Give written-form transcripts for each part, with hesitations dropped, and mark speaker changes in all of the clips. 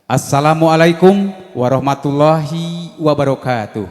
Speaker 1: Assalamualaikum warahmatullahi wabarakatuh.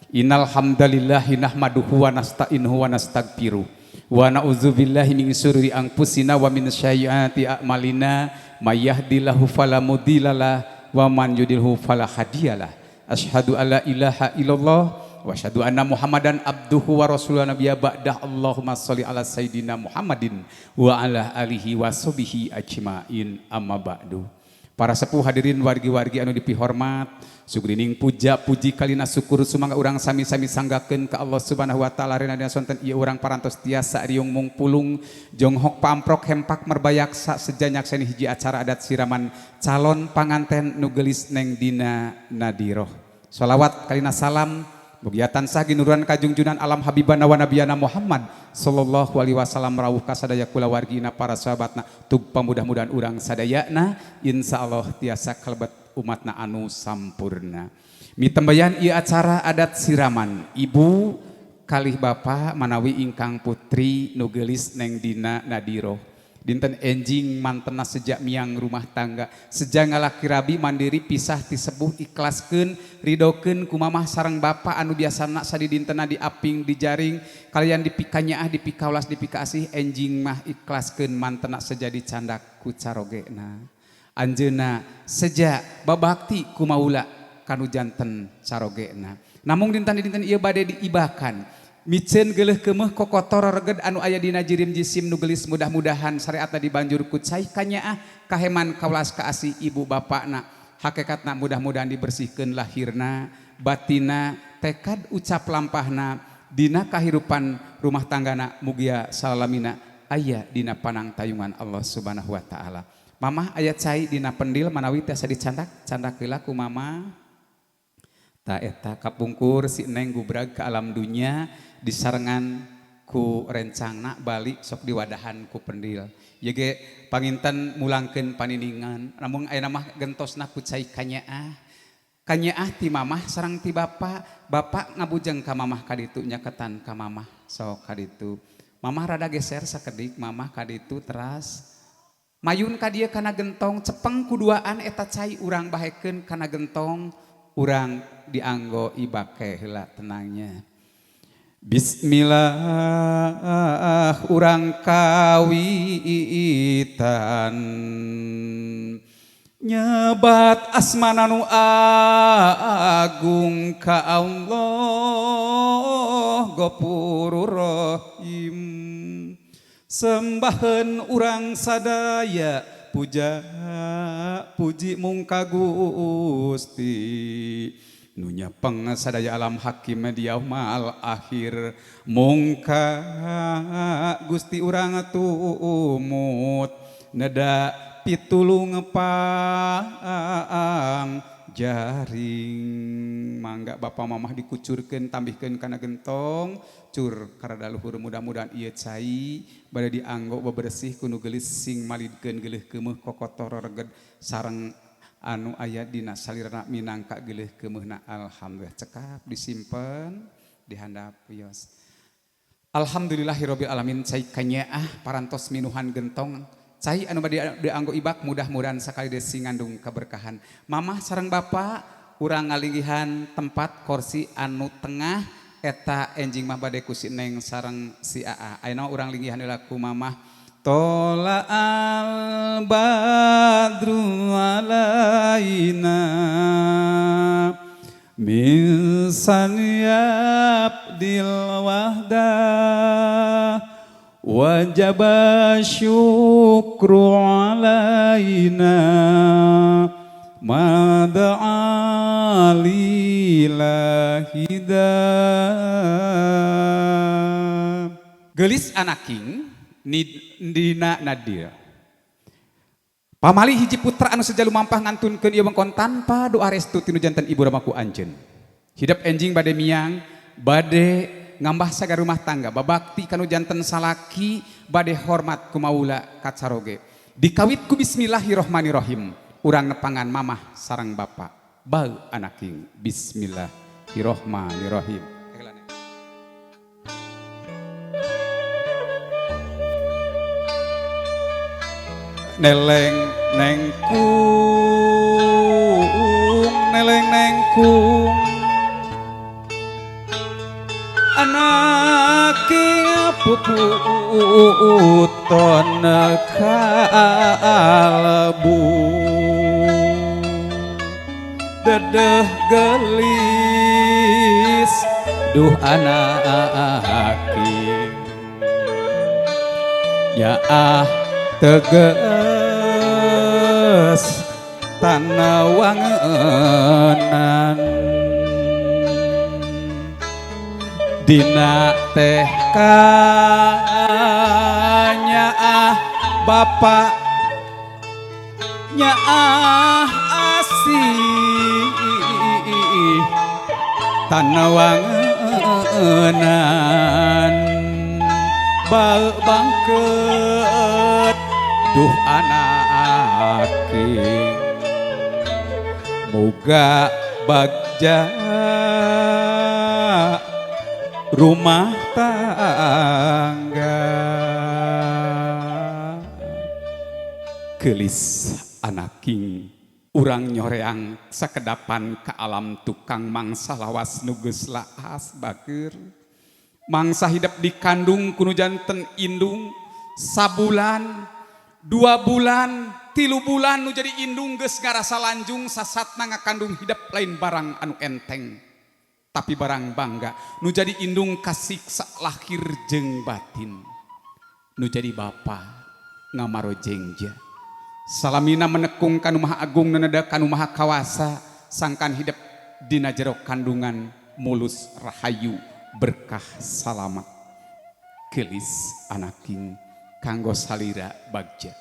Speaker 1: Innal hamdalillahi nahmaduhu wa nasta'inuhu wa nastaghfiruh wa na'udzubillahi min syururi anfusina wa min sayyiati a'malina may yahdihillahu fala mudhillalah wa man yudhlilhu fala hadiyalah. Asyhadu alla ilaha illallah wa asyhadu anna Muhammadan abduhu wa rasuluhu nabiyya ba'dah. Allahumma sholli ala sayyidina Muhammadin wa ala alihi wa sahbihi ajmain, amma ba'du. Para sepuh hadirin wargi-wargi anu dipihormat, sugrining puja puji kalina syukur sumangga urang sami-sami sanggakeun ka Allah Subhanahu wa taala rena sonten ieu urang parantos tiasa riung mungpulung jonghok pamprok hempak merbayaksa sejanyak seni hiji acara adat siraman calon panganten nu geulis neng dina nadiroh. Sholawat kalina salam mugia tansah ginuruan kajungjunan alam habibana wa nabiyana Muhammad sallallahu alaihi wasallam rawuh ka sadaya kula wargina para sahabatna tug pamudah-mudahan urang sadayana insyaallah tiasa kalebet umatna anu sampurna. Mitembayan ieu acara adat siraman ibu kalih bapa manawi ingkang putri nu geulis neng dina nadiroh. Dinten enjing mantena sejak miang rumah tangga sejak ngalaki rabi mandiri pisah tisebuh ikhlaskeun ridokeun ku mamah sareng bapa anu biasana sadi dintena diaping dijaring kalian dipikanya dipikaulas dipikasih enjing mah ikhlaskeun mantena sejadi candak ku carogena anjeuna sejak babakti ku maula kanu janten carogena namung dinten ieu bade diibahkan micen geuleuh keumeuh kokotor reged anu aya dina jirim jisim nu geulis mudah-mudahan syariatna dibanjur ku cai kanyaah kaheman kaulas kaasih ibu bapana hakikatna mudah-mudahan dibersihkeun lahirna batina tekad ucap lampahna dina kahirupan rumah tanggana mugia salamina aya dina panang tayungan Allah Subhanahu wa taala. Mamah aya cai dina pendil manawi tiasa dicandak heula ku mama ta eta kapungkur si neng gubrag ke alam dunia disarengan ku rencangna balik sok diwadahan ku pendil ye ge panginten mulangkeun paniningan namun aya mah gentosna ku cai kanyaah ti mamah sareng ti bapa ngabujeng ka mamah kaditu nyaketan ka mamah sok kaditu mamah rada geser sakedik mamah kaditu teras mayun ka dieu kana gentong cepeng kuduaan eta cai urang bahekeun kana gentong urang dianggo ibake heula tenangnya. Bismillah urang kawitan nyebat asmana nu agung ka Allah Ghafurur Rahim sembaheun urang sadaya puji mung ka Gusti nu nyepeng sadaya alam hakim di yaumul akhir mung ka Gusti urang tumut neda pitulung paang jaring mangga bapa mamah dikucurkeun tambihkeun kana gentong cur karada luhur mudah-mudahan ieu cai bade dianggo bebersih ku nu geulis sing malidkeun geuleuh keumeuh kokotor reged sareng anu aya dina salirna minangka geuleuh keumeuhna alhamdulillah cekap disimpen dihandap wios. Alhamdulillahirabbil alamin cai kanyaah parantos minuhan gentong cai anu bade dianggo ibak mudah-mudahan sakali deui ngandung kaberkahan. Mamah sareng bapa urang ngalinggihan tempat kursi anu tengah eta enjing mah bade ku si neng sareng si aa ayeuna urang linggihan heula ku mamah tola al badru alaina min saniyabdil wahdah wajaba syukru alaina mada'a lillahidah geulis anaking dina nadir pamali hiji putra anu sejalu mampah ngantunkeun ieu wengkon tanpa doa restu tinu janten ibu rama ku anjeun hidup enjing bade miang bade ngambah saga rumah tangga babakti kanu janten salaki bade hormat ku maula kacaroge dikawit ku bismillahirrahmanirrahim urang nepangan mamah sareng bapa bau anaking bismillahirrahmanirrahim neleng nengku kung anak puputon kalbu dedeh gelis duh anak nyaah teges tanawangenan dina teh nyaah bapak nyaah asih tanawangenan bal bangket duh anak muga bagja rumah tangga gelis anaking urang nyoreang sakedapan ke alam tukang mangsa lawas nuges laas bager mangsa hidup dikandung kuno janten indung sabulan 2 bulan 3 bulan nu jadi indung geus ngarasa lanjung sasatna ngakandung hidup lain barang anu enteng tapi barang bangga nu jadi indung kasiksa lahir jeung batin nu jadi bapa ngamaro jengja salamina menekung kanu maha agung neneda kanu maha kawasa sangkan hidup dina jero kandungan mulus rahayu berkah salamat gelis anaking kanggo salira bagja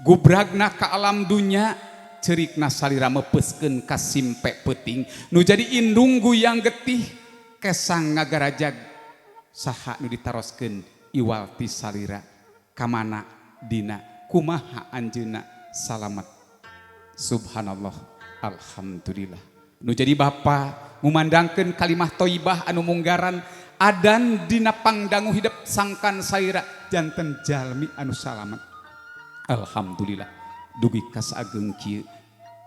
Speaker 1: gubragna ka alam dunya cerikna salira mepeskeun ka simpe peuting nu jadi indung guyang getih kesang ngagarajag saha nu ditaroskeun iwal ti salira kamana dina kumaha anjeunna salamet subhanallah alhamdulillah nu jadi bapa ngumandangkeun kalimah thayyibah anu munggaran adan dina pangdangu hidup sangkan salira janten jalmi anu salamet alhamdulillah dugi ka sageung kieu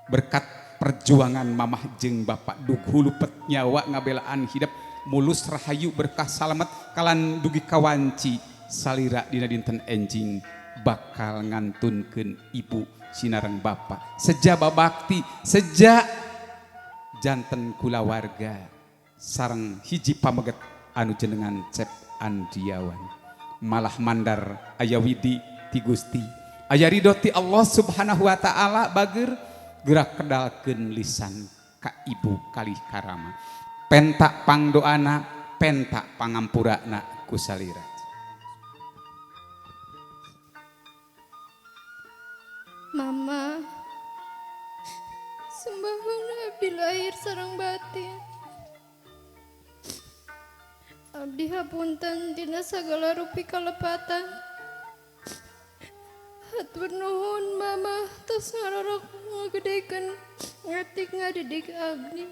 Speaker 1: berkat perjuangan mamah jeung bapak dug hulupet nyawa ngabelaan hidup mulus rahayu berkah salamet kalan dugi kawanci salira dina dinten enjing bakal ngantunkeun ibu sinareng bapa seja babakti seja janten kulawarga sareng hiji pameget anu jenengan Cep Andiawan malah mandar aya widi ti Gusti aya ridho ti Allah subhanahu wa ta'ala bager gerak kedalkeun lisan ka ibu kalih karama pentak pangdoana pentak pangampurana ku salira
Speaker 2: Mama sembahun abdi lahir sareng batin abdi hapunten dina sagala rupi kalepatan hatur nuhun mama tos ngarorok ngagedekeun ngatik ngadidik abdi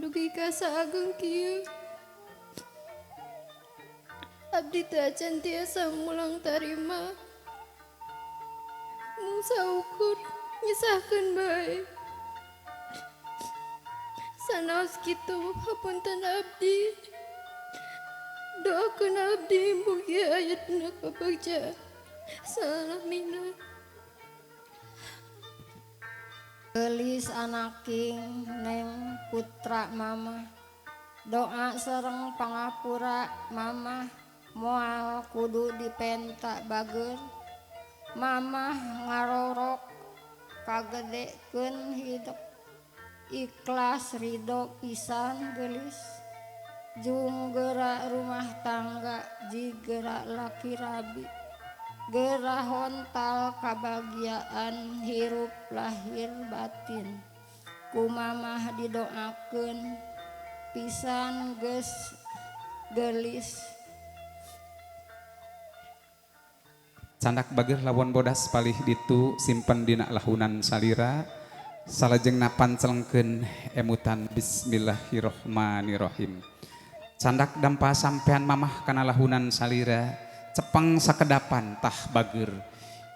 Speaker 2: dugi ka saageung kieu abdi teu acan tiasa mulang tarima saukur nyisahkeun bae sanaos kitu hapunten abdi doakeun abdi mugi ayatna kabagja salamina
Speaker 3: gelis anaking neng putra mama doa sareng pangapura mama moal kudu dipenta bager mama ngarorok kagedekeun hidup ikhlas ridho pisan gelis jung gerak rumah tangga jigera laki rabi gera hontal kabagiaan hirup lahir batin ku mamah didoakeun pisan geus gelis
Speaker 1: candak bager lawan bodas palih ditu simpen dina lahunan salira salajengna pancelengkeun emutan bismillahirrohmanirrohim candak dampa sampean mamah kana lahunan salira cepeng sakedapan tah bager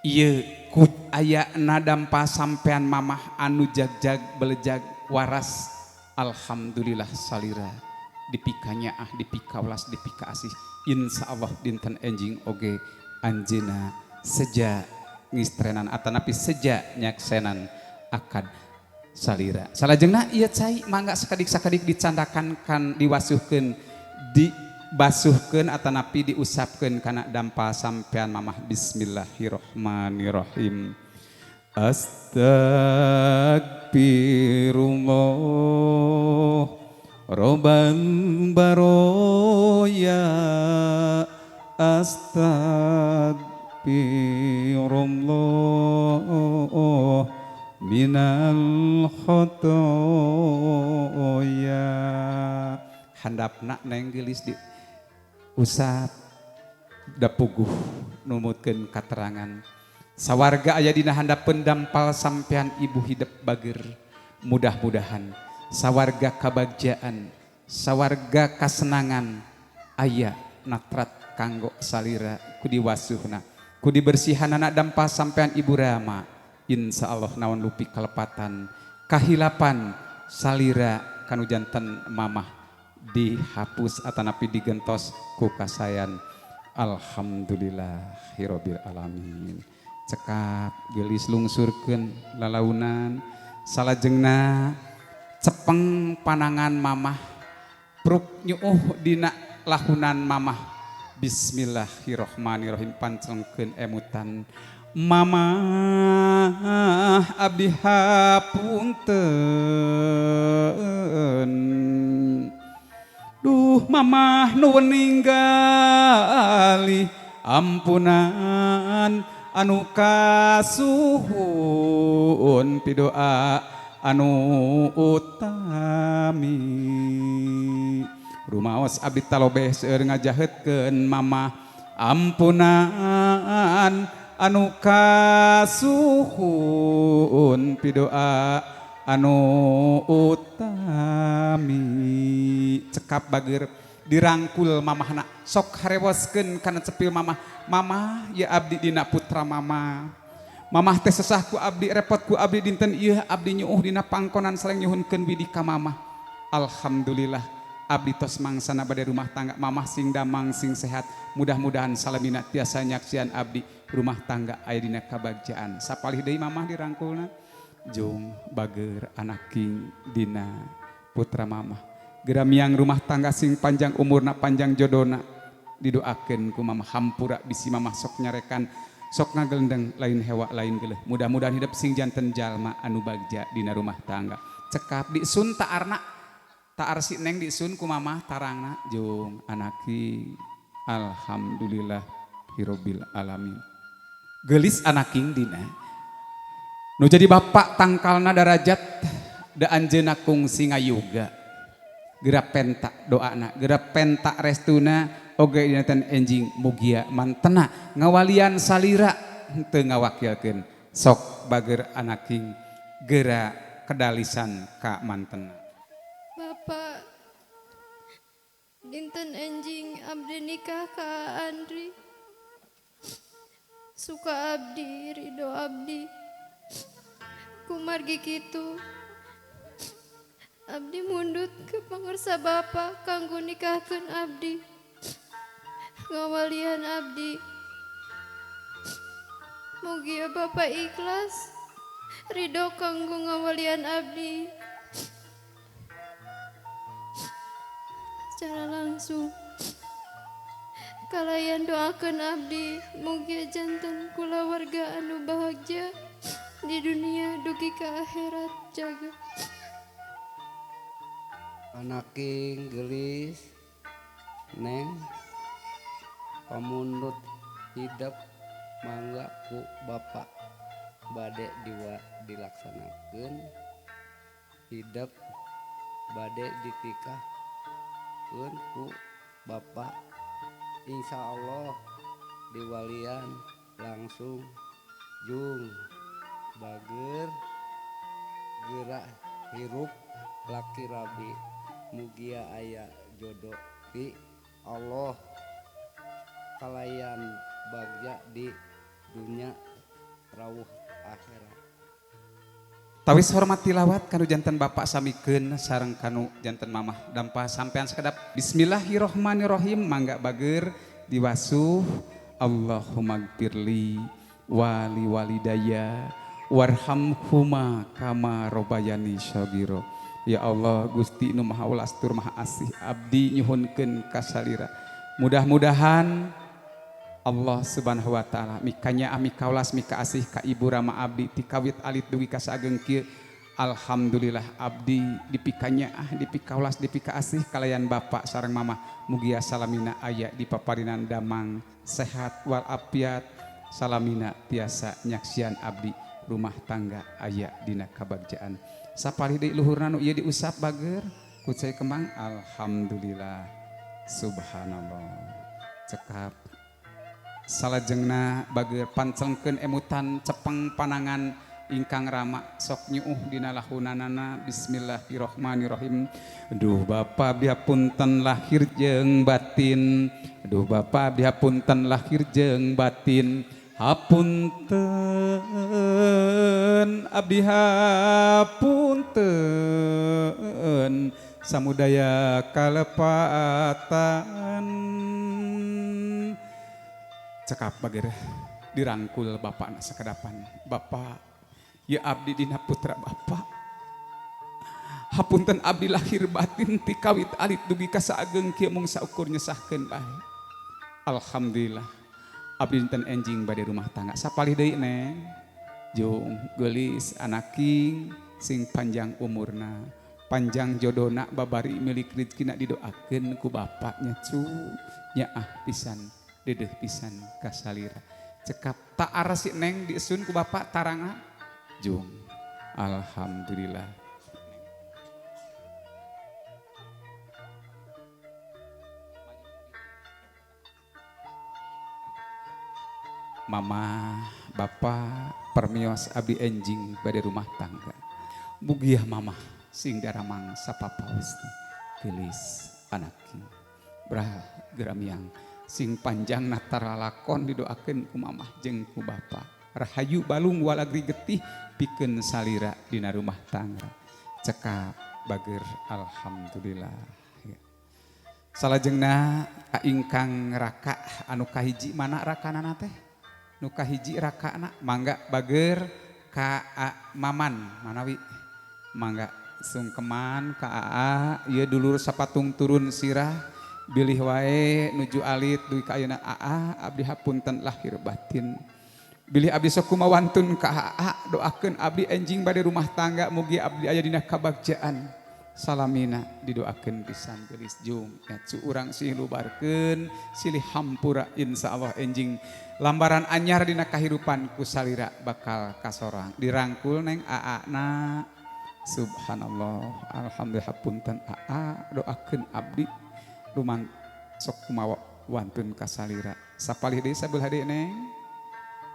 Speaker 1: ieu ku aya na dampa sampean mamah anu jag-jag belejag waras alhamdulillah salira dipika nyaah dipika welas dipika asih insyaallah dinten enjing oge anjeuna seja ngistrenan atanapi seja nyaksenan akad salira salajengna ieu cai mangga sakadik-sakadik dicandakan kan diwasuhkeun dibasuhkeun atanapi diusapkeun kana dampal sampean mamah bismillahirrahmanirrahim astagfirullah robban baroya astagfirullah minal khotoya handapna neng gelis di usap da puguh numutkeun katerangan sawarga aya dina handap pendampal sampean ibu hidup bager mudah-mudahan sawarga kabagjaan sawarga kasenangan aya natrat kanggo salira ku diwasuhna ku dibersihanana dampal sampean ibu Rama insyaallah naon lupi kalepatan kahilapan salira kanu janten mamah dihapus atanapi digentos ku kasayan alhamdulillahirabbil alamin cekap gelis lungsurkeun lalaunan salajengna cepeng panangan mamah pruk nyuuh dina lahunan mamah bismillahirrahmanirrahim pancelengkeun emutan mamah abdi hapunten duh mamah nu ninggali ampunan anu kasuhun pidoa anu utami rumaos abdi talobeh seueur ngajahetkeun mamah ampunan anu kasuhun pidoa anu utami cekap bager dirangkul mamahna sok harewaskeun kana cepil mamah mamah ya abdi dina putra mamah mamah teh sesah ku abdi repot ku abdi dinten ieu abdi nyuuh dina pangkonan sareng nyuhunkeun widi ka mamah alhamdulillah abdi tos mangsana bade rumah tangga mamah sing damang sing sehat mudah-mudahan salamina tiasa nyaksian abdi rumah tangga aya dina kabagjaan sapalih deui mamah dirangkulna jong bager anak king dina putra mamah geura miang rumah tangga sing panjang umurna panjang jodona didoakeun ku mamah hampura bisi mamah sok nyarekan sok ngagelendeng lain hewa lain geuleuh mudah-mudahan hidup sing janten jalma anu bagja dina rumah tangga cekap disun taarna taar si neng disun ku mamah tarangna jong anaki alhamdulillah hirobil alamin geulis anaking dina nu jadi bapak tangkalna darajat da anjeunna kungsi ngayuga geura penta doana geura penta restuna oge dina ten enjing mugia mantena ngawalian salira teu ngawakilkeun sok bager anaking geura kedalisan ka mantena
Speaker 2: Bapak dinten enjing abdi nikah ka Andri suka abdi ridho abdi kumargi kitu abdi mundut ke pangarsa Bapak kanggo nikahkeun abdi ngawalian abdi mugi Bapak ikhlas ridho kanggo ngawalian abdi secara langsung kalayan doakeun abdi mugi janten kulawarga anu bahagia di dunia dugi ka akhirat jaga
Speaker 4: anaking gelis neng pamundut hidup mangga ku bapak bade dilaksanakeun hidup bade ditikahkeun ku bapak insyaallah diwalian langsung jung bager geura hirup laki rabi mugia aya jodoh ti Allah kalayan bagja di dunia rawuh akhirat
Speaker 1: Tawis hormat tilawat kanu janten bapak samikeun sareng kanu janten mamah dampa sampean sakedap bismillahirrohmanirrohim mangga bager diwasuh Allahumma gfirli wali walidaya warhamhuma kama robayani syagiro. Ya Allah Gusti nu maha ulas tur maha asih abdi nyuhunkeun ka salira mudah-mudahan Allah subhanahu wa ta'ala mikanya ami kaulas mika asih ka ibu rama abdi ti kawit alit dugi ka sageung kieu alhamdulillah abdi dipikanya dipikaulas dipika asih kalayan bapak sareng mama mugia salamina aya di paparinan damang sehat wal afiat salamina tiasa nyaksian abdi rumah tangga aya dina kabagjaan sapalih deui luhurna nu ieu diusap bager ku cai kembang alhamdulillah subhanallah cekap salajengna bager pancelengkeun emutan cepeng panangan ingkang rama sok nyuuh dina lahunanana bismillahirrohmanirrohim. Duh bapa bihapunten lahir jeung batin, duh bapa bihapunten lahir jeung batin, hapunten abdi hapunten samudaya kalepatan. Cekap bager dirangkul bapak anak sekedapan bapak ya abdi dina putra bapak hapunten abdi lahir batin ti kawit alit dugi ka sageung kieu mung saukur nyesahkeun bae alhamdulillah abdi dinten enjing bade rumah tangga sapalih deui neng jeung geulis anaking sing panjang umurna panjang jodona babari milik rezekina didoakeun ku bapaknya cu nyaah pisan dedeh pisan kasalira cekap tak arasi neng disun ku bapak taranga jung alhamdulillah mama bapak permios abdi enjing bade rumah tangga mugiah mama sing daramang sapapaos gelis anaking brah geramiang sing panjang natara lakon didoakeun ku mamah jeung ku bapa rahayu balung walagri getih pikeun salira dina rumah tangga cekap bager alhamdulillah ya. Salajengna ka ingkang raka anu kahiji mana rakanana teh nu kahiji rakana mangga bager ka maman manawi mangga sungkeman ka aa ieu dulur sapatung turun sirah bilih wae nuju alit dugi ka ayeuna aa abdi hapunten lahir batin bilih abdi sok kumawantun ka aa doakeun abdi enjing bade rumah tangga mugi abdi aya dina kabagjaan salamina didoakeun pisan geulis jung nyacu urang sih lubarkeun silih hampura insyaallah enjing lambaran anyar dina kahirupan ku salira bakal kasorang dirangkul neng aa na subhanallah alhamdulillah hapunten aa doakeun abdi rumang sok kumawa wantun kasalira sapalih deui sabelah deui neng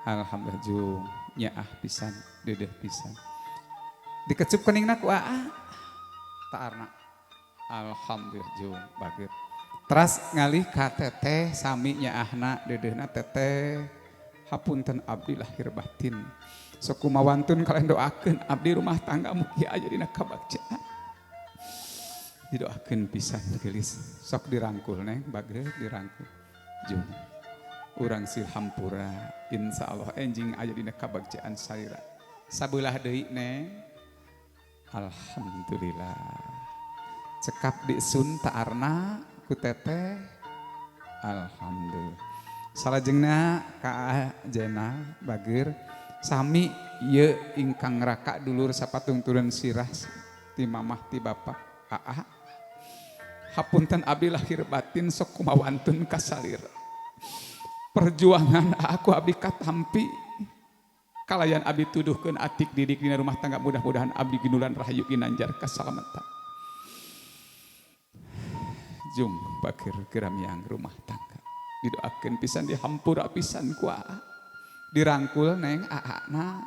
Speaker 1: alhamdulillah jung nyaah pisan dedeh pisan dikecup keningna ku aa taarna alhamdulillah jung bager teras ngalih ka teteh sami nyaahna dedehna teteh hapunten abdi lahir batin sok kumawa wantun kalian doakeun abdi rumah tangga mugi aya dina kabagjaan didoakeun pisan geulis sok dirangkul neng bager dirangkul jung urang sil hampura insyaallah enjing aya dina kabagjaan salira sabelah deui neng alhamdulillah cekap disun taarna ku teteh alhamdulillah salajengna ka jena bager sami ieu ingkang raka dulur sapatung turun sirah ti mamah ti bapak aa hapunten abdi lahir batin sok kumawantun kasalira perjuangan aku abdi katampi kalayan abdi tuduhkeun atik didik dina rumah tangga mudah-mudahan abdi ginulan rahayu ginanjar kasalamatan jung bakir geramiang rumah tangga didoakeun pisan dihampura pisan ku aa dirangkul neng aa na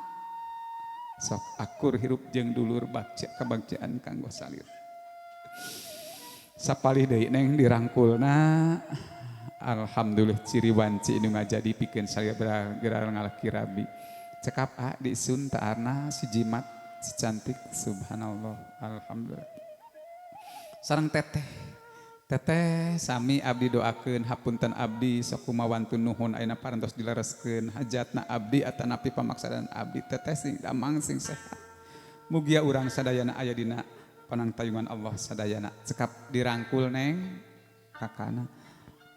Speaker 1: sok akur hirup jeung dulur bagja kabagjaan kanggo salira sapalih deui neng dirangkulna alhamdulillah ciri wanci nu ngajadi pikeun salira gerar ngalaki rabi cekap disun taarna si jimat si cantik subhanallah alhamdulillah. Sareng teteh sami abdi doakeun hapunten abdi sok kumawantu nuhun ayeuna parantos dilereskeun hajatna abdi atanapi pamaksadaan abdi. Teteh sing damang sing sehat mugia urang sadayana aya dina panangtayungan Allah sadayana. Cekap dirangkul neng kakana.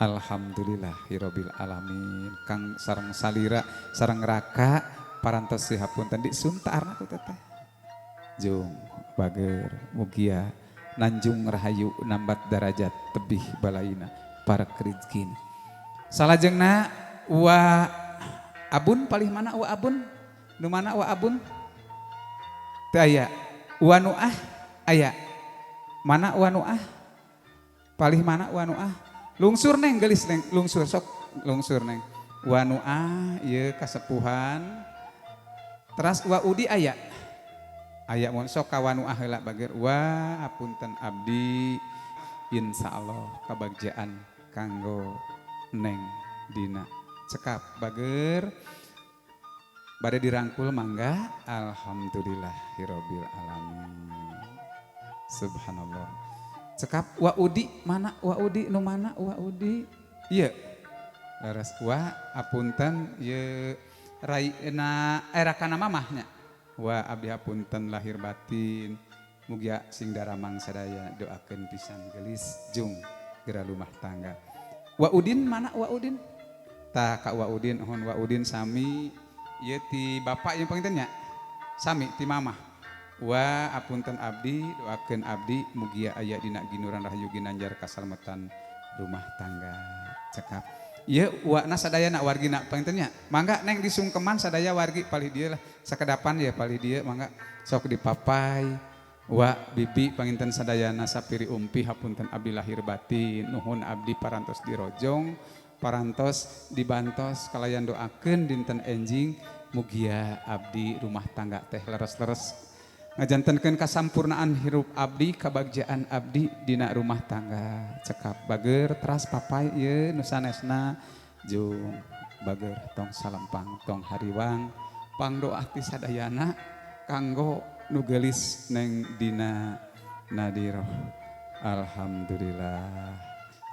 Speaker 1: Alhamdulillahirabbil alamin. Kang sareng salira sareng raka parantos si hapunten di suntaarna ku teteh. Jung bager mugia nanjung rahayu nambat darajat tebih balaina para kerizkin. Salajengna wa abun palih mana wa abun? Nu mana wa abun? Teu aya. Wa nuah aya. Mana wa nuah? Palih mana wa nuah? Lungsur neng gelis neng lungsur sok lungsur neng. Wa nuah ieu kasepuhan. Teras wa udi aya. Aya mun sok ka wa nuah heula bager. Wa apunten abdi insyaallah kabagjaan kanggo neng dina. Cekap bager bade dirangkul mangga. Alhamdulillahirabbil alamin. Subhanallah. Cekap wa udi mana wa udi nu mana wa udi ieu leres wa apunten ieu raina era kana mamahnya wa abdi hapunten lahir batin mugia sing daramang sadaya doakeun pisan geus jung geura rumah tangga. Wa udin mana wa udin tah ka wa udin hon wa udin sami ieu ti bapak yang panginten nya sami ti mamah. Wa apunten abdi doakeun abdi mugia aya dina ginuran rahayu ginanjar kaslametan rumah tangga. Cekap ieu wana sadayana wargina panginten nya mangga neng disungkeman sadaya wargi palih dieu lah sakedapan ya palih dieu mangga sok dipapai. Wa bibi panginten sadayana sapiri umpi hapunten abdi lahir batin nuhun abdi parantos dirojong parantos dibantos kalayan doakeun dinten enjing mugia abdi rumah tangga teh leres-leres ngajantenkeun kasampurnaan hirup abdi kabagjaan abdi dina rumah tangga. Cekap bager teras papai ieu nu sanesna jeung bager tong salempang tong hariwang pangdoa ti sadayana kanggo nu geulis neng dina nadiroh. Alhamdulillah.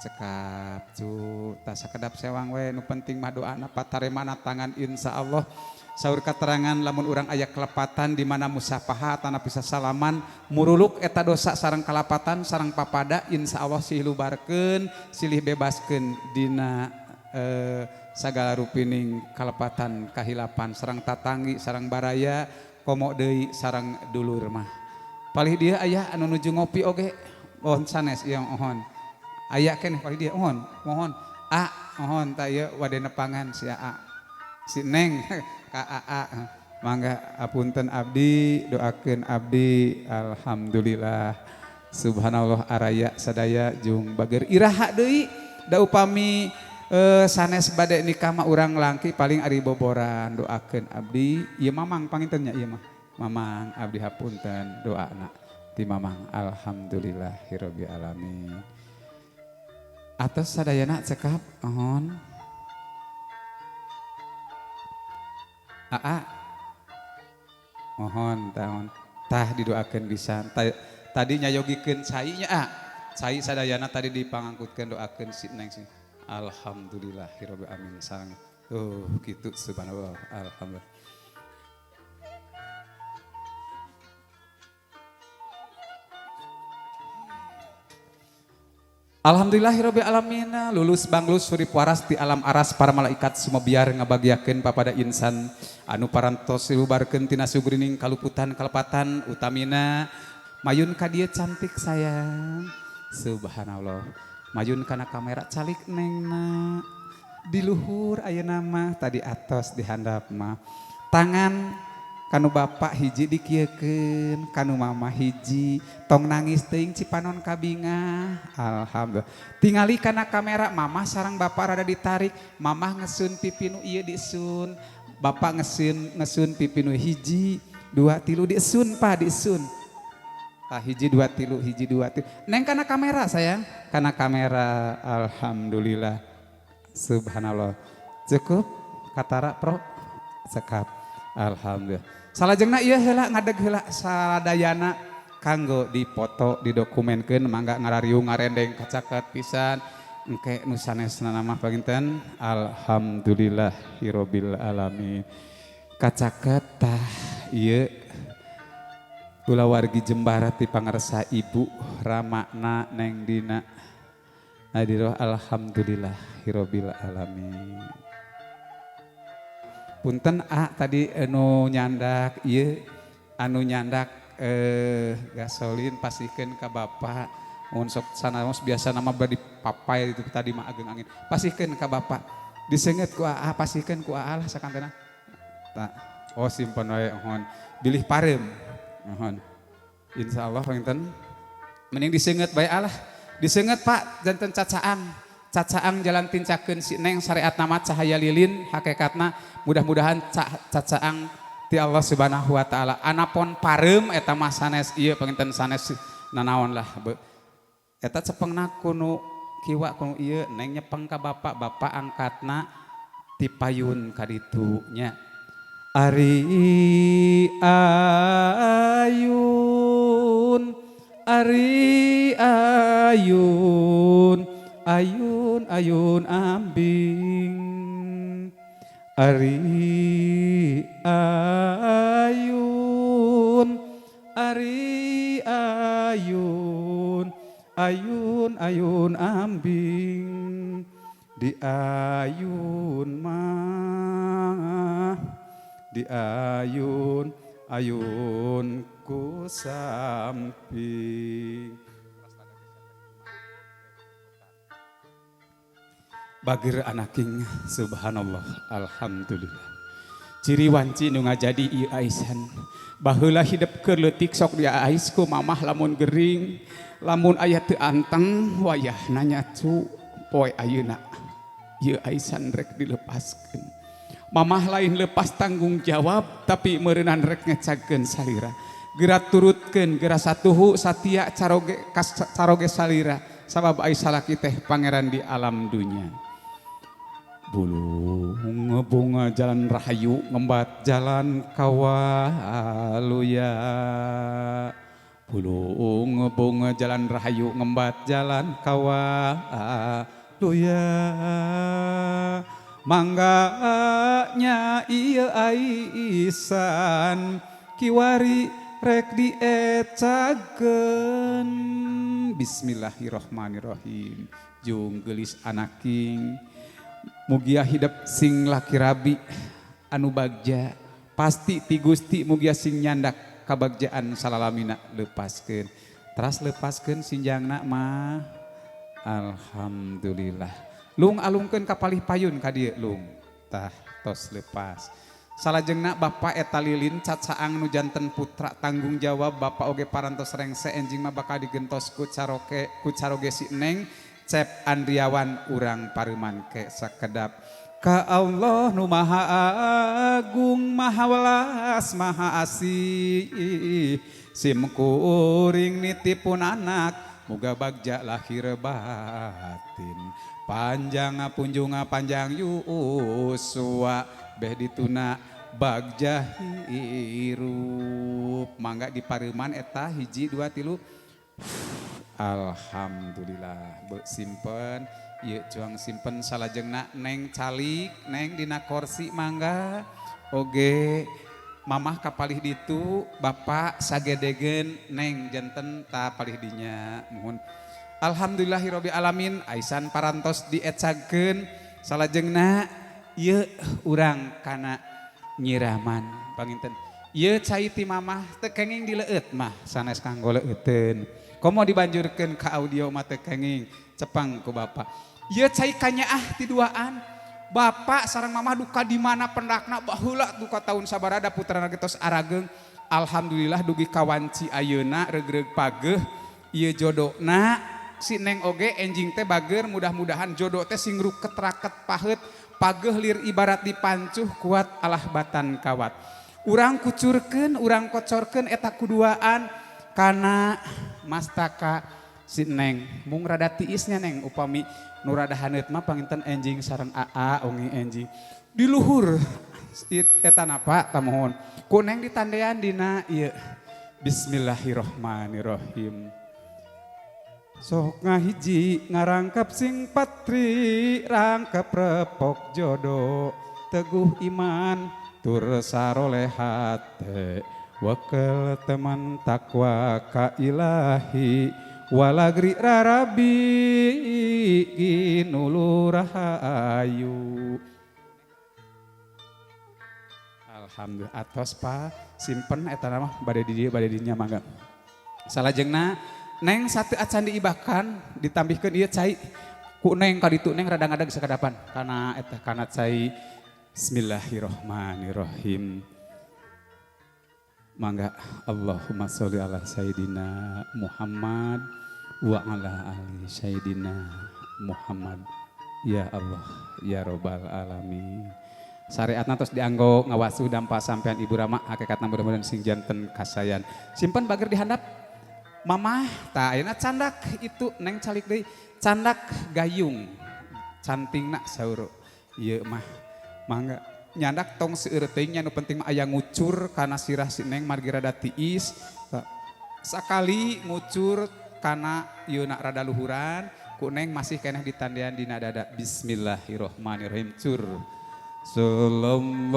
Speaker 1: Cekap cu tah sakedap sewang we nu penting mah doana pataremana tangan insyaallah. Saur katerangan lamun urang aya kelepatan di mana musafaha tanah bisa salaman muruluk eta dosa sareng kalapatan sareng papada insyaallah silih lubarkeun silih bebaskeun dina sagala rupining kalepatan kahilapan sareng tatanggi sareng baraya komo deui sareng dulur mah. Palih dia aya anu nuju ngopi oge mohon sanes ieu mohon. Aya keneh palih dia mohon mohon tah ieu wade nepangan si A si Neng KAA mangga apunten abdi doakeun abdi. Alhamdulillah subhanallah araya sadaya jeung bager iraha deui da upami sanes bade nikah mah urang langki paling ari boboran doakeun abdi. Ieu mamang panginten nya ieu mah mamang abdi hapunten doana ti mamang. Alhamdulillahirabbil alamin. Atos sadayana cekap mohon Aa mohon tahun tah didoakeun pisan tadi nyayogikeun cai nya cai sadayana tadi dipangangkutkeun doakeun si Neng sih. Alhamdulillahirabbil alamin sareng kitu subhanallah alhamdulillah. Alhamdulillahirabbil alamin. Lulus banglus surip waras di alam aras para malaikat sumebiar ngabagiakeun papada insan anu parantos silubarkeun tina sugrining kaluputan kalepatan utamina mayun ka dieu cantik sayang. Subhanallah. Mayun kana kamera calik nengna. Di luhur ayeuna mah tadi atos di handap mah. Tangan kanu bapak hiji dikiekeun kanu mama hiji tong nangis teuing cipanon kabinga. Alhamdulillah. Tingali kana kamera mama sareng bapak rada ditarik mamah ngesun pipi nu ieu disun bapak ngesun pipi nu hiji dua tilu disun pa disun hiji dua tilu hiji dua tilu neng kana kamera sayang kana kamera. Alhamdulillah subhanallah cukup katara pro sekap. Alhamdulillah Salajengna ieu heula ngadeg heula sadayana kanggo dipoto didokumenkeun mangga ngarariung ngarendeng kacaket pisan engke nu sanesna mah panginten alhamdulillahirabbil alamin. Kacaket tah ieu kulawargi Jembara ti pangarsa ibu ramakna Neng Dina hadiroh alhamdulillahirabbil alamin. Punten tadi anu nyandak ieu anu nyandak gasolin pasikeun ka Bapak mun sok sanaos biasa nama badi papai itu tadi mah ageng angin pasikeun ka Bapak diseungeut ku pasikeun ku lah sakantena tah oh simpen wae mohon bilih pareum mohon insyaallah panginten mending diseungeut bae lah diseungeut Pak janten cacaang jalan tincakeun si Neng syariat nama cahaya lilin hakikatna mudah-mudahan cacaang ti Allah Subhanahu wa taala anapun pareum eta mah sanes ieu panginten sanes nanaon lah eta cepengna kuno kiwa kuno ieu Neng nyepeng ka bapak angkatna ti payun ka ditu nya ari ayun ambing ari ayun ambing di ayun ku samping bagir anaking subhanallah alhamdulillah ciri wanci nu ngajadi ieu aisan baheula hidup keur leutik sok dia ais ku mamah lamun gering lamun aya teu anteng wayahna nyacu poe ayeuna ieu aisan rek dilepaskeun mamah lain lepas tanggung jawab tapi meureunan rek ngecagkeun salira geura turutkeun geura satuhu satia caroge salira sabab ais salaki teh pangeran di alam dunya. Bulung bunga jalan rahayu ngembat jalan kawaluya bulung bunga jalan rahayu ngembat jalan kawaluya mangganya ieu aisan kiwari rek diecageun bismillahirrahmanirrahim jeung geulis anaking mugia hidup sing laki rabi anu bagja pasti ti Gusti mugia sing nyandak kabagjaan salalamina lepaskeun teras lepaskeun sinjangna mah alhamdulillah lung alungkeun ka palih payun ka dieu lung tah tos lepas salajengna Bapak eta lilin cacaang nu janten putra tanggung jawab Bapak oge parantos rengse enjing mah bakal digentos ku caroge si Neng Cep Andriawan urang pareman ke sakedap ka Allah nu maha agung maha welas maha asih simkuring nitipun anak muga bagja lahir batin panjang punjunga panjang yuswa beh dituna bagja hirup mangga di pareman eta hiji dua tilu alhamdulillah simpen ieu juang simpen salajengna Neng calik Neng dina kursi mangga oge mamah kapalih ditu Bapak sagedegeun Neng janten ta palih dinya mohon alhamdulillahirabbil alamin aisan parantos diecagkeun salajengna ieu urang kana nyiraman panginten ieu cai ti mamah teu kenging dileueut mah sanes kanggo leueutkeun komo dibanjurkeun ka audio mah teu kenging cepang ku Bapak ieu cai kanyaah ti duaan Bapak sareng mamah duka di mana pendakna baheula duka tahun sabarada putrana getos arageung alhamdulillah dugi kawanci ayeuna regreg pageuh ieu jodona si Neng oge enjing teh bageur mudah-mudahan jodoh teh sing ruket raket paheut pageuh lir ibarat dipancuh kuat alah batan kawat urang kucurkeun urang kocorkeun eta kuduaan kana mastaka si Neng mung rada tiisnya Neng upami nu rada haneut mah panginten enjing sareng AA ongi enjing di luhur eta napa tamohon kuneng ditandean dina ieu Bismillahirrahmanirrahim. Sok ngahiji ngarangkap sing patri rangkap repok jodoh teguh iman tur sarolehat wakil teman takwa ka ilahi walagri rarabi ginulu rahayu. Alhamdulillah atos pa simpen eta nama bade di dieu bade dinya mangga. Salajengna neng satu acan diibahkan ditambihkeun ieu cai ku neng ka ditu neng rada-rada geus sakadapan kana eta kana cai Bismillahirrahmanirrahim. Mangga Allahumma sholli ala sayyidina Muhammad wa ala ali sayyidina Muhammad ya Allah ya robbal alamin. Syariatna tos dianggo ngawasu dampa sampean Ibu Rama hakikatna mudah-mudahan sing janten kasayan. Simpen bager dihandap mamah tah ayeuna candak itu neng calik deui candak gayung cantingna saur ieu mah mangga nyandak tong seueur teuing nya nu penting mah aya ngucur kana sirah si neng margi rada tiis sakali ngucur kana yeuna rada luhuran ku neng masih keneh ditandean dina dada Bismillahirrahmanirrahim cur. Sallallahu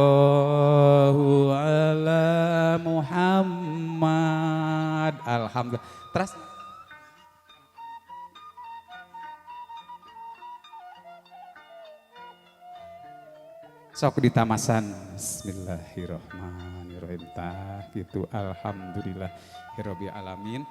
Speaker 1: ala Muhammad. Alhamdulillah. Terus sok ditamasan Bismillahirrahmanirrahim tah gitu alhamdulillah rabbil alamin.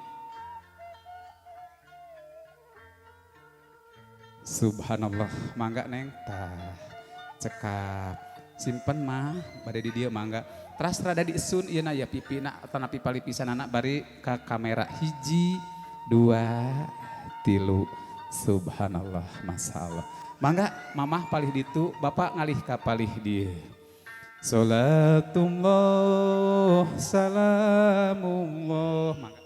Speaker 1: Subhanallah mangga neng tah cekap simpen mah bade di dieu mangga teras rada diisun ieu na ya pipina atana pipali pisanana bari ka kamera 1 2 3 subhanallah masyaallah mangga mamah palih ditu bapak ngalih ka palih dieu salatullah salamullah mangga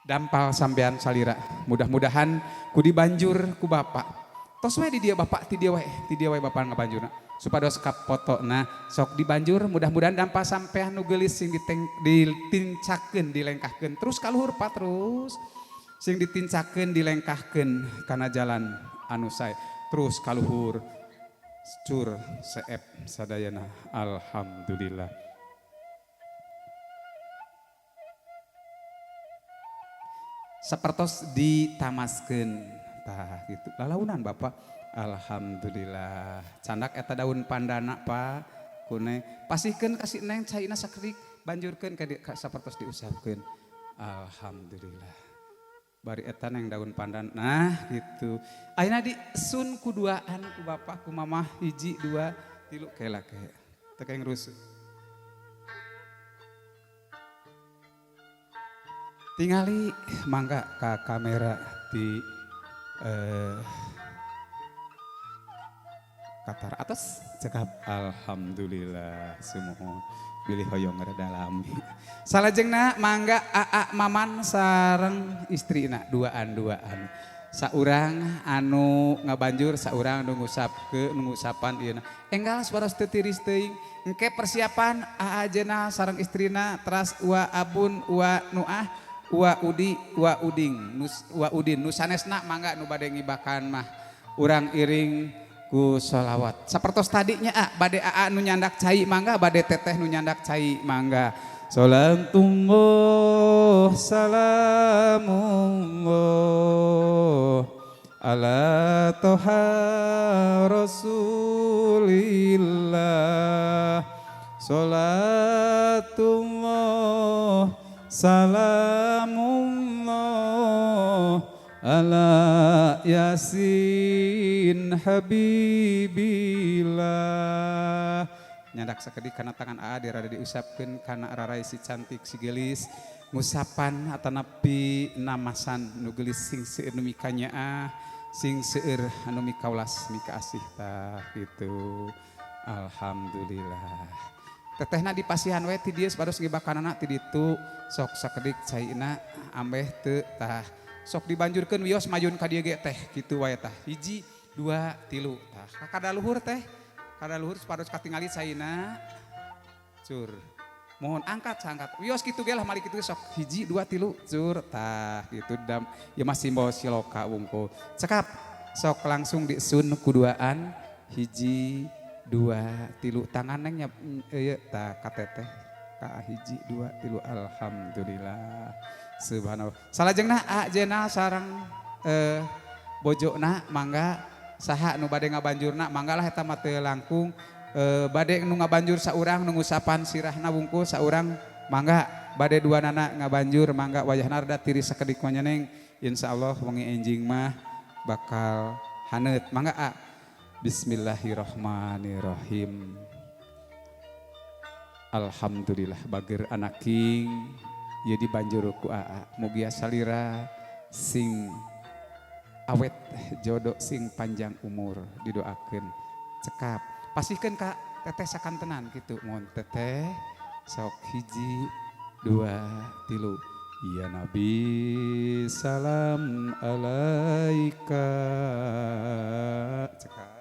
Speaker 1: dampal sampean salira mudah-mudahan ku dibanjur ku bapak tos we di dia bapak ti dia we bapak ngabanjurna supados kapotona sok dibanjur mudah-mudahan dampal sampean nu geulis sing ditincakeun dilengkahkeun terus kaluhur pa terus sing ditincakeun dilengkahkeun kana jalan anu sae terus kaluhur cur seep sadayana alhamdulillah. Sapertos ditamaskeun tah gitu lalaunan bapak alhamdulillah candak eta daun pandana pak kune pasihkeun kasih neng caina sakeudik banjurkeun ka sapertos diusapkeun alhamdulillah bari eta neng daun pandan nah gitu ayeuna disun ku duaan ku bapak ku mamah 1 2 3 kela ke teu keng rusuh tingali mangga ka kamera di Qatar atas cekap alhamdulillah sumuhun bilih hoyong redalami salajengna mangga aa maman sareng istrina duaan saurang anu ngabanjur saurang nu ngusapan ieu enggal supados teu tiris teuing engke persiapan aa ajeuna sareng istrina teras wa abun wa nuah wa udi wa uding wa udin nu sanesna mangga nu bade ngibakan mah urang iring ku sholawat sapertos tadinya bade aa nu nyandak cai mangga bade teteh nu nyandak cai mangga salatullah salamullah ala toha rasulillah salatullah salamullah ala yasin habibillah nyandak sakedik kana tangan aa dirada diusapkeun kana ararai si cantik si gelis ngusapan atanapi namasan nu gelis sing seueur nu mikanya sing seueur anu mikaulas mika asih tah gitu alhamdulillah tetehna di pasihan we ti dieu sabados ngibakanana ti ditu sok sakedik caina ambeh teu tah sok dibanjurkeun wios mayun ka dieu ge teh kitu wae tah 1 2 3 tah kada luhur teh kada luhur sapados katingali caina cur mohon angkat wios kitu ge lah mari kitu sok 1 2 3 cur tah kitu dam ya masih simbol siloka wungkul cekap sok langsung disun kuduaan 1 2 3 tangan neng ieu tah kateteh ka 1 2 3 alhamdulillah subhanallah salajengna ajeuna sareng bojona mangga saha nu bade ngabanjurna mangga lah eta mah teu langkung bade nu ngabanjur saurang nu ngusapan sirahna wungkul saurang mangga bade duanana ngabanjur mangga wayahna rada tiris sakedik manyeneng insyaallah wengi enjing mah bakal haneut mangga Bismillahirrahmanirrahim. Alhamdulillah bager anak king ya dibanjur ku mugia salira sing awet jodoh sing panjang umur didoakeun cekap pasihkeun ka teteh sakantenan kitu mun teteh sok 1 2 3 ya Nabi salam alaika cekap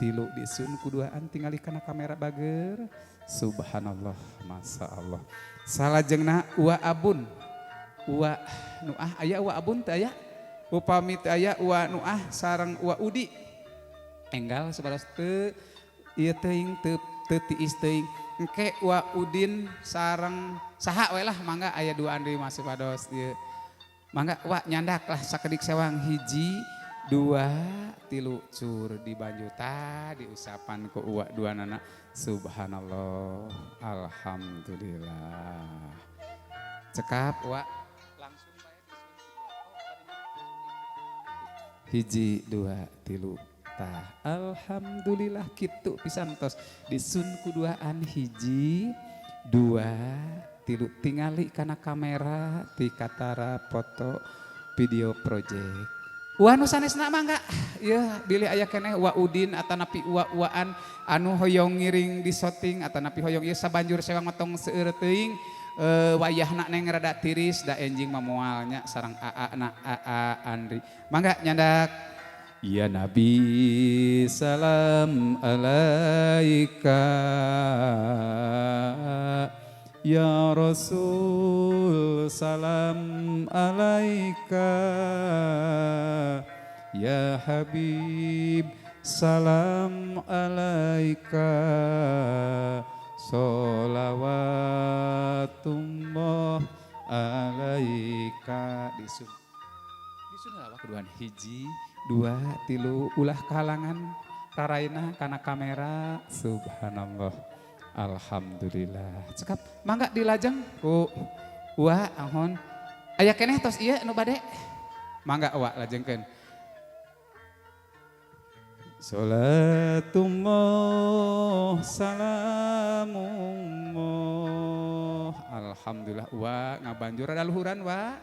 Speaker 1: 2 3 disun kuduaan tingali kana kamera bager subhanallah masya Allah salajengna wa abun wa nuah aya wa abun teh aya upami teh aya wa nuah sareng wa udi enggal sabaros teu ieu teuing teu tiis teuing engke wa udin sareng saha we lah mangga aya duaan deui masih pados ieu mangga wa nyandak lah sakedik sewang 1 2 3 cur dibanjuta diusapan ku uwa duanana subhanallah alhamdulillah cekap wa langsung bae disun 1 2 3 tah alhamdulillah kitu pisan tos disun kuduaan 1 2 3 tingali kana kamera ti katara foto video project wa nu sanesna mangga ieu bilih aya keneh wa udin atanapi waan anu hoyong ngiring di shooting atanapi hoyong ieu sabanjur sewang matong seueur teuing wayahna neng rada tiris da enjing mamoalnya sareng na Andri mangga nyandak ya Nabi salam alaika ya Rasul salam alaika ya Habib salam alaika sholawatullah alaika disun lah keduaan 1 2 3 ulah kalangan raraina kana kamera subhanallah alhamdulillah cekap mangga dilajeng ku wa ahon aya keneh tos ieu nu bade mangga wa lajengkeun salatullah salamullah alhamdulillah wa ngabanjur rada luhuran wa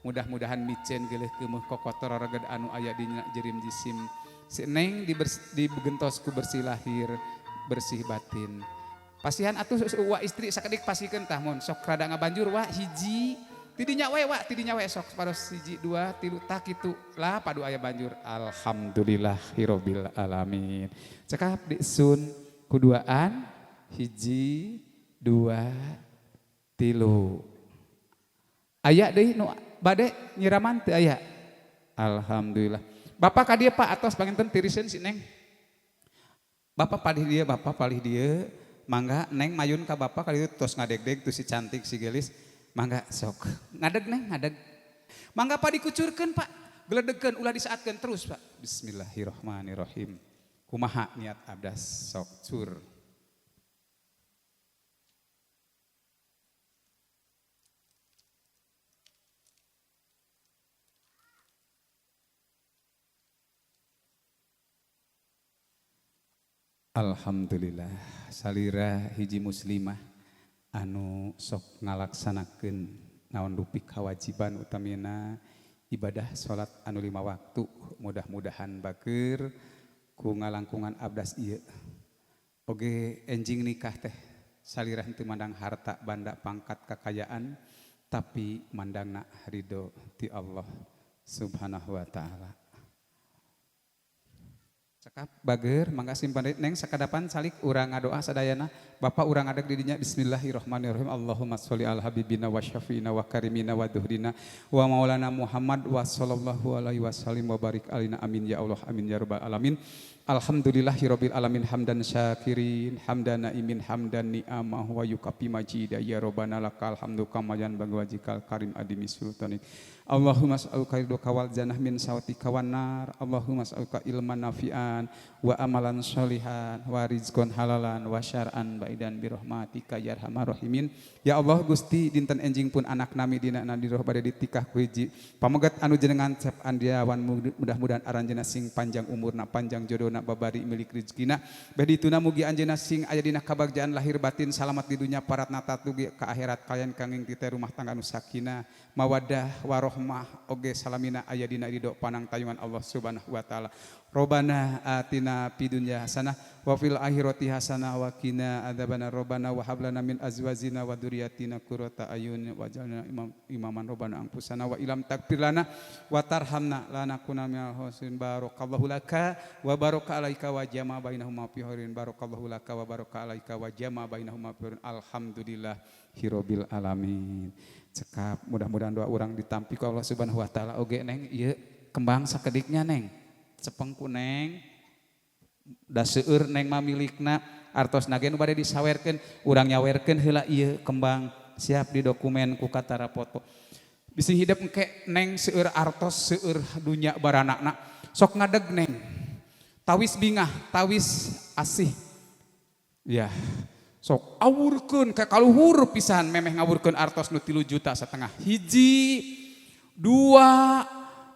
Speaker 1: mudah-mudahan micen geuleuh keumeuh kokotor ragad anu aya di jerim jisim si neng dibegentosku bersih lahir bersih batin pasihan atuh wa istri sakedik pasikeun tah mun sok rada ngabanjur wa 1 tidinya we sok paros 1 2 3 tah kitu lah padu aya banjur alhamdulillahirabbil alamin cekap disun kuduaan 1 2 3 aya deui nu bade nyiraman teu aya alhamdulillah bapak ka dieu Pak atos panginten tiriseun si neng bapak palih dia mangga neng mayun ka bapak kali itu tos ngadeg-deg tuh si cantik si gelis mangga sok ngadeg neng ngadeg mangga Pak dikucurkeun Pak geledegkeun ulah disaatkeun terus Pak bismillahirrahmanirrahim kumaha niat abdas sok cur alhamdulillah salira hiji muslimah anu sok ngalaksanakeun naon rupi kewajiban utamina ibadah salat anu 5 waktu mudah-mudahan bager ku ngalangkungan abdas ieu oge enjing nikah teh salirah teu mandang harta banda pangkat kekayaan tapi mandangna ridho ti Allah subhanahu wa ta'ala. Cekap bager mangga simpan neng sakadapan salik urang ngadoa sadayana Bapak urang adeg di dinya bismillahirrahmanirrahim Allahumma sholli ala habibina wa syafiina wa karimina wa duhdina wa maulana Muhammad wa sallallahu alaihi wasallim wa barik alina amin ya Allah amin ya rabbal alamin. Alhamdulillahirabbil alamin hamdan syakirin hamdan naimin hamdan ni'amah wa yukafi majida ya rabbana lakal hamdu kama yanbaghi wajhikal karim adimi sultanik. Allahumma as'aluka ridhoka wal jannah min sawatika wan nar. Allahumma as'aluka ilman nafi'an wa amalan sholihan wa rizqan halalan wa syar'an baidan bi rahmatika ya arhamar rahimin. Ya Allah Gusti dinten enjing pun anak nami dina di roh bade ditikah ku hiji pamegat anu jenengan cep andiawan mudah-mudahan aranjeunna sing panjang umurna panjang jodohna babari milik rezekina bade dituna mugi anjeunna sing aya dina kabagjaan lahir batin salamat di dunya paratna tatugi ka akhirat kalian kanging titeh rumah tangga nu sakinah mawaddah warohmah oge salamina aya dina ridho panang tayungan Allah subhanahu wa ta'ala. Robbana atina fid dunya hasanah wa fil akhirati hasanah wa qina adzabannar. Robbana wa hab lana min azwajina wa dzurriyyatina qurrata ayun waj'alna imaman. Robbana anfusana wa ilam taghfir lana wa tarhamna lanakuna minal khasirin. Barakallahu laka wa baraka alaika wa jama bainahuma fi khairin. Barakallahu laka wa baraka alaika wa jama bainahuma fi khairin. Alhamdulillahirabbil alamin. Cekap mudah-mudahan doa urang ditampi ku Allah subhanahu wa ta'ala oge neng ieu kembang sakediknya neng cepengku neng da seueur neng mamilikna artos nagen bade disawerkeun urang nyawerkeun heula ieu kembang siap di dokumen ku katara foto bisi hidup engke neng seueur artos seueur dunya baranakna sok ngadeg neng tawis bingah tawis asih ya sok awurkeun ka kaluhur pisan memeh ngawurkeun artos nu 3,5 juta 1,5 hiji 2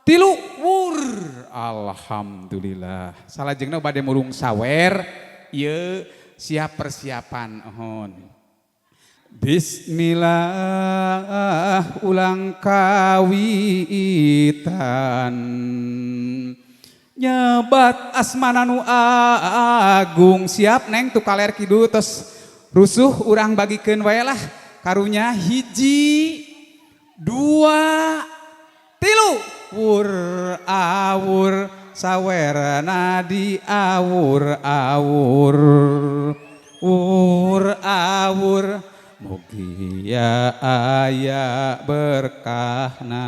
Speaker 1: 3 wur alhamdulillah salajengna bade murung sawer ieu siap persiapan ohon bismillah ulang kawitan nyebat asmana nu agung siap neng tu kaler kidu tos rusuh urang bagikeun wae lah karunya hiji 2 3 wur awur sawerna di awur-awur wur awur mugi ya aya berkahna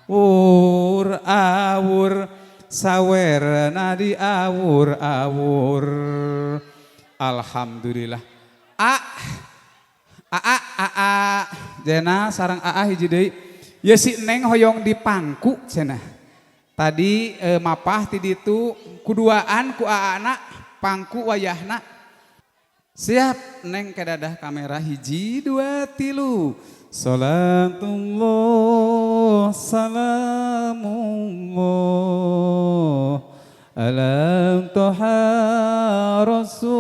Speaker 1: wur awur sawerna di awur-awur. Alhamdulillah. Jena sarang hiji deui. Ya si neng hoyong di pangku cenah. Tadi mapah ti ditu kuduaan ku aana pangku wayahna. Siap neng kedadah kamera hiji 2 3. Salatullah salamullah alam toha rasulillah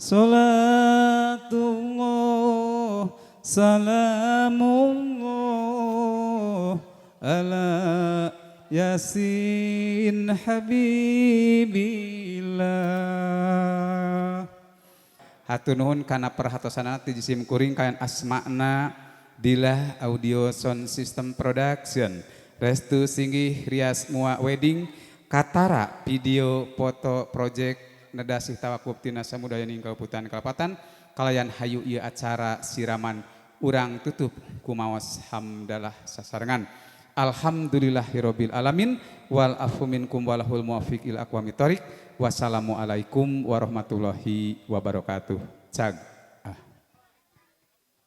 Speaker 1: salatullah salamullah ala yasin habibillah. Hatur nuhun kana perhatosana ti jisim kuring kayan asmana Dilah Audio Sound System Production. Restu Singgih Rias Mua Wedding Katara Video Foto Project Nedasih Tawakuf Tina Samudaya Ning Kabupaten Kalapatan kalayan hayu ieu acara siraman urang tutup kumaos hamdalah sasarengan. Alhamdulillahirabbil alamin wal afu minkum walahul muwaffiq ila aqwamit thoriq. Wassalamualaikum warahmatullahi wabarakatuh. Cag